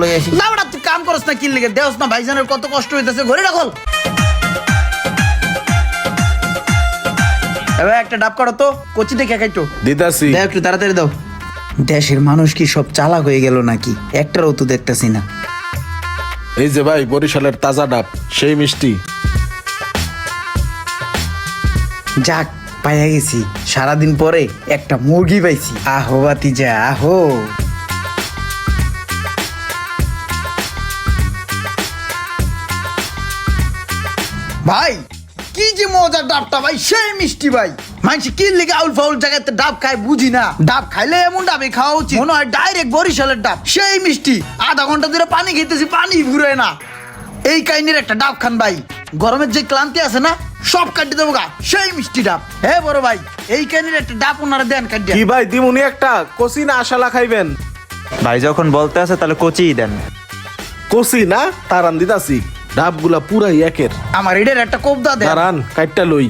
লই আসি না বড়া তুই কাম করছ না কি লিগে দেওস না ভাইজানের কত কষ্ট হইতাছে ঘরে রাখল এবার একটা ডাব করো তো কচি দেখে খাইতো দিতাছি দাও একটু তাড়াতাড়ি দাও দেশের মানুষ কি সব চালাক হয়ে গেল নাকি একটারও তো দেখতেছি না এই যে ভাই বরিশালের তাজা ডাব সেই মিষ্টি যাক পাইয়া গেছি সারাদিন পরে একটা মুরগি পাইছি আহো বাতিজা আহো ভাই কি যে মজার ডাবটা ভাই সেই মিষ্টি ভাই মানুষ কি লিগে আউল ফাউল জায়গাতে ডাব খায় বুঝি না ডাব খাইলে এমন ডাবে খাওয়া উচিত মনে হয় ডাইরেক্ট বরিশালের ডাব সেই মিষ্টি আধা ঘন্টা ধরে পানি খেতেছি পানি ঘুরে না এই কাহিনীর একটা ডাব খান ভাই গরমের যে ক্লান্তি আছে না সব কাটি দেবো গা সেই মিষ্টি ডাব হে বড় ভাই এই কাহিনীর একটা ডাব ওনারা দেন কাটি কি ভাই দিমুনি একটা কচি না আশালা খাইবেন ভাই যখন বলতে আছে তাহলে কচিই দেন। কচি না তারান দিতাছি ডাবগুলা পুরাই একের আমার এটার একটা কোপদা দেন তারান কাইটটা লই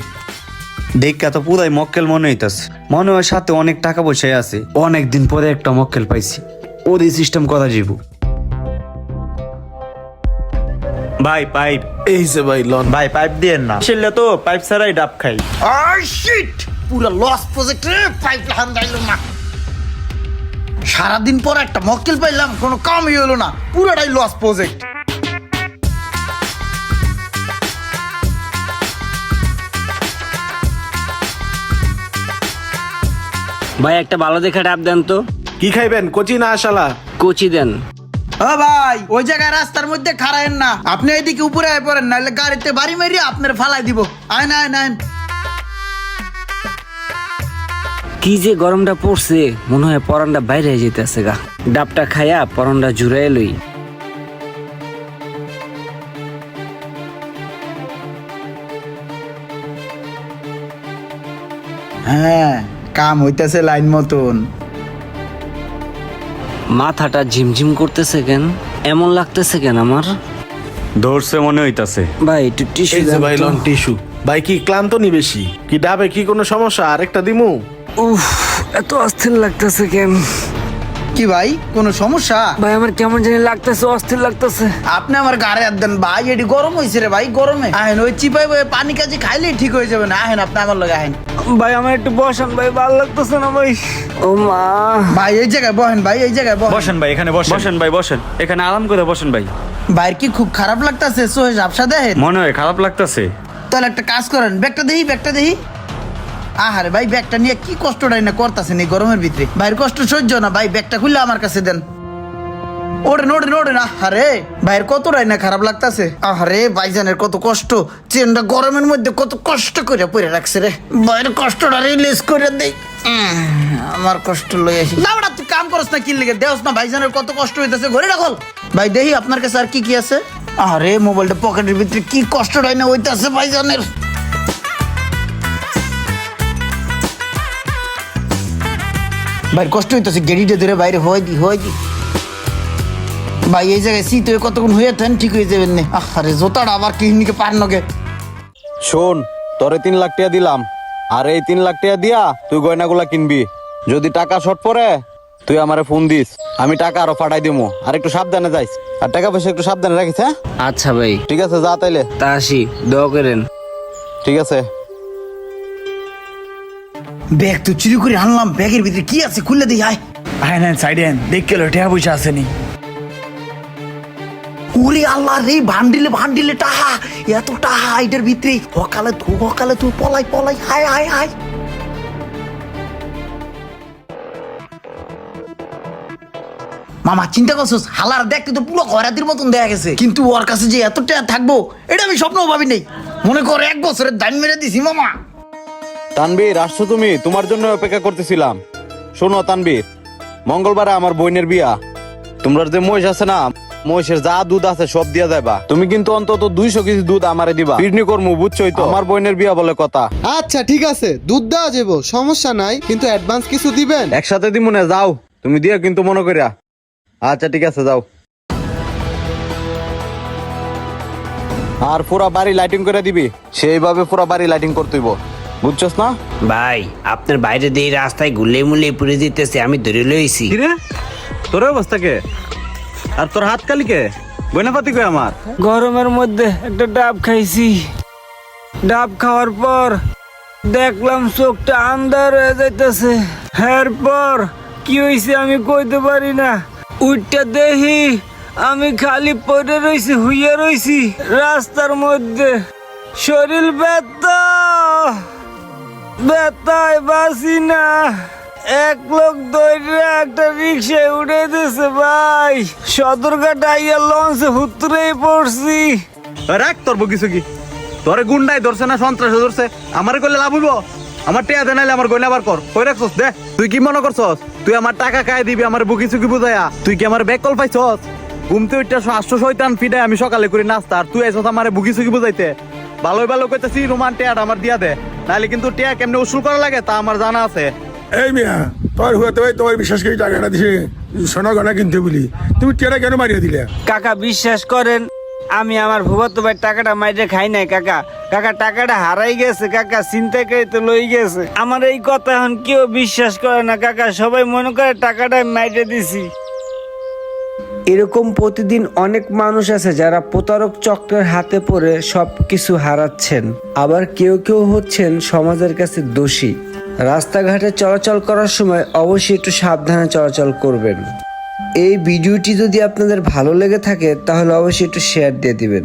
দেখা তো পুরাই মক্কেল মনে হইতাছে, মনে হয় সাথে অনেক টাকা পয়সায় আছে। অনেকদিন পরে একটা মক্কেল পাইছি, ওরই সিস্টেম করা যাইব। ভাই পাইপ, এই যে ভাই লন ভাই পাইপ দিয়েন না, সেলে তো পাইপ ছাড়াই ডাব খাই। আর শিট পুরো লস প্রজেক্ট রে পাইপ লাগান যাইলো না সারাদিন পর একটা মক্কেল পাইলাম কোনো কামই হলো না পুরোটাই লস প্রজেক্ট ভাই একটা ভালো দেখে ডাব দেন তো। কি খাইবেন কচি না আশালা? কচি দেন। ও ভাই ওই জায়গায় রাস্তার মধ্যে খাড়ায়েন না, আপনি এইদিকে উপরে আয় পড়েন নাহলে গাড়িতে বাড়ি মারি আপনার ফালাই দিব। আইন আইন আইন কি যে গরমটা পড়ছে, মনে হয় পরানটা বাইরে যেতেছে গা। ডাবটা খাইয়া পরানটা জুড়াই লই। হ্যাঁ কাম হইতেছে লাইন মতন। মাথাটা ঝিমঝিম করতেছে কেন, এমন লাগতেছে কেন আমার? ধরছে মনে হইতাছে। ভাই একটু টিস্যু এই যে দেন ভাই তো। লন টিস্যু। ভাই কি ক্লান্ত নি বেশি? কি ডাবে কি কোনো সমস্যা? আরেকটা দিমু? উফ, এত অস্থির লাগতেছে কেন? কি ভাই কোনো সমস্যা? ভাই আমার কেমন জানি লাগতেছে, অস্থির লাগতেছে। আপনি আমার গাড়ি হাত দেন ভাই, এটি গরম হয়েছে রে ভাই, গরমে আহেন ওই চিপাই বয়ে পানি কাজে খাইলেই ঠিক হয়ে যাবে না। আহেন আপনি আমার লগে আহেন ভাই আমার একটু বসান ভাই, ভালো লাগতেছে না ভাই। ও মা ভাই এই জায়গায় বহেন ভাই, এই জায়গায় বহেন। বসেন ভাই, এখানে বসেন। বসেন ভাই বসেন, এখানে আরাম করে বসেন ভাই। ভাইয়ের কি খুব খারাপ লাগতেছে? সোহে ঝাপসা দেখেন মনে হয় খারাপ লাগতাছে। তাহলে একটা কাজ করেন, ব্যাগটা দেখি ব্যাগটা দেখি। আহারে ভাই ব্যাগটা নিয়ে কি কষ্টটাই না করতেছেন এই গরমের ভিতরে, ভাইয়ের কষ্ট সহ্য না ভাই, ব্যাগটা খুললে আমার কাছে দেন। ওড়েন ওড়েন ওড়েন। আহারে ভাইয়ের কতটাই না খারাপ লাগতাছে। আহারে ভাইজানের কত কষ্ট, চেনটা গরমের মধ্যে কত কষ্ট করে পরে রাখছে রে। ভাইয়ের কষ্টটা রিলিজ করে দেই। আমার কষ্ট লই আসি না বড়া তুই কাম করছ না কি লিগে দেওস না ভাইজানের কত কষ্ট হইতাছে ঘরে রাখল। ভাই দেখি আপনার কাছে আর কি কি আছে। আরে মোবাইলটা পকেটের ভিতরে কি কষ্টটাই না হইতাছে ভাইজানের। ভাই কষ্ট হইতেছে, গেড়িটা ধরে বাইরে হয়ে দি ভাই। এই জায়গায় শীত হয়ে কতক্ষণ হয়ে থাকেন ঠিক হয়ে যাবেন না। আরে জোতাটা আবার কিনিকে পার নগে। শোন, তোরে 3 লাখ টাকা দিলাম, আর এই 3 লাখ টাকা দিয়া তুই গয়নাগুলা কিনবি। যদি টাকা শর্ট পড়ে তুই আমারে ফোন দিস, আমি টাকা আরো পাঠাই দিমু। আর একটু সাবধানে যাইস, আর টাকা পয়সা একটু সাবধানে রাখিস। হ্যাঁ আচ্ছা ভাই, ঠিক আছে, যা তাইলে। তা আসি, দোয়া করেন। ঠিক আছে। ব্যাগ তো চুরি করে আনলাম, ব্যাগের ভিতরে কি আছে খুললে দিই। আয় আয় না সাইডে দেখ কেলো টাকা পয়সা আসেনি। ওরে আল্লাহ রে, ভান্ডিলে ভান্ডিলে টাহা, এত টাহা এটার ভিতরে। হকালে তুই পলাই হায় হায় হায়। মামা চিন্তা করছিস, হালার দেখতে তো পুরো ঘরাতির মতন দেখা গেছে, কিন্তু ওর কাছে যে এত টাকা থাকবো এটা আমি স্বপ্নও ভাবি নাই। মনে কর 1 বছরের দাম মেরে দিছি মামা। তানবীর আসছো তুমি? তোমার জন্য অপেক্ষা করতেছিলাম। শোনো তানবীর, মঙ্গলবারে আমার বোনের বিয়া। তোমরা যে মহিষ আছে না, মহিষের যা দুধ আছে সব দিয়া যাবা। তুমি কিন্তু অন্তত 200 কেজি দুধ আমারে দিবা। পিডনি করমু, বুঝছোই তো? আমার বোনের বিয়া বলে কথা। আচ্ছা ঠিক আছে, দুধ দেওয়া যাবো, সমস্যা নাই, কিন্তু অ্যাডভান্স কিছু দিবেন? একসাথে দিমু না, যাও তুমি দিয়া কিন্তু মনে করিয়া। আচ্ছা ঠিক আছে, যাও। আর পুরা বাড়ি লাইটিং করে দিবি, সেইভাবে পুরা বাড়ি লাইটিং করতেইব, বুঝছস না? ভাই আপনার বাইরে দিয়ে রাস্তায় গুলে মুলে পুড়ে দিতেছে, আমি ধরে লইছি। কিরে তোর অবস্থা কে? আর তোর হাত কালিকে বইনাপাতি কই আমার? গরমের মধ্যে একটা ডাব খাইছি, ডাব খাওয়ার পর দেখলাম চোখটা আন্ধার হয়ে যাইতেছে। এরপর কি হয়েছে আমি কইতে পারি না, উঠটা দেখি আমি খালি পড়ে রইছি, হুইয়া রইছি রাস্তার মধ্যে। শরীর ব্যথা, ব্যথায় বাঁচি না। এক লোক ধরে একটা রিক্সায় উঠে দিছে ভাই, সদরঘাট আইয়া লঞ্চে হুতরেই পড়ছি। রাখ তোর বকিস কি, তোরে গুন্ডাই ধরছে না সন্ত্রাসে ধরছে? আমারে কইলে লাভ হইব? আমার টিয়া দে নাইলে আমার গয়না বার কর। কই রাখছস দে। তুই কি মনে করছস তুই আমার টাকা খাই দিবি আমার বকিস কি বুঝায়া? তুই কি আমার ব্যাক কল পাইছস? ঘুমতে উঠটা আষ্ট শয়তান ফিডায় আমি সকালে করি নাস্তা, আর তুই আইছস আমারে বকিস কি বুঝাইতে? ভালোই ভালো কইতাছি রোমান টিয়াটা আমার দিয়া দে, নাইলে কিন্তু টিয়া কেমনে উসুল করা লাগে তা আমার জানা আছে। এই মিয়া, তোর হুয়াতে ভাই তোমার বিশ্বাস করে টাকাটা দিছে সোনা গয়না কিনতে বলি, তুমি টিয়াটা কেন মারিয়ে দিলে? কাকা বিশ্বাস করেন, আমি আমার ভুবতো ভাই টাকাটা মাইরে খাই নাই কাকা। কাকা টাকাটা হারাই গেছে কাকা, চিন্তা করে তো লই গেছে। আমার এই কথা এখন কেউ বিশ্বাস করে না কাকা, সবাই মনে করে টাকাটা মাইরে দিছি। এরকম প্রতিদিন অনেক মানুষ আছে যারা প্রতারক চক্রের হাতে পড়ে সবকিছু হারাচ্ছেন, আবার কেউ কেউ হচ্ছেন সমাজের কাছে দোষী। রাস্তাঘাটে চলাচল করার সময় অবশ্যই একটু সাবধানে চলাচল করবেন। এই ভিডিওটি যদি আপনাদের ভালো লেগে থাকে তাহলে অবশ্যই একটু শেয়ার দিয়ে দিবেন।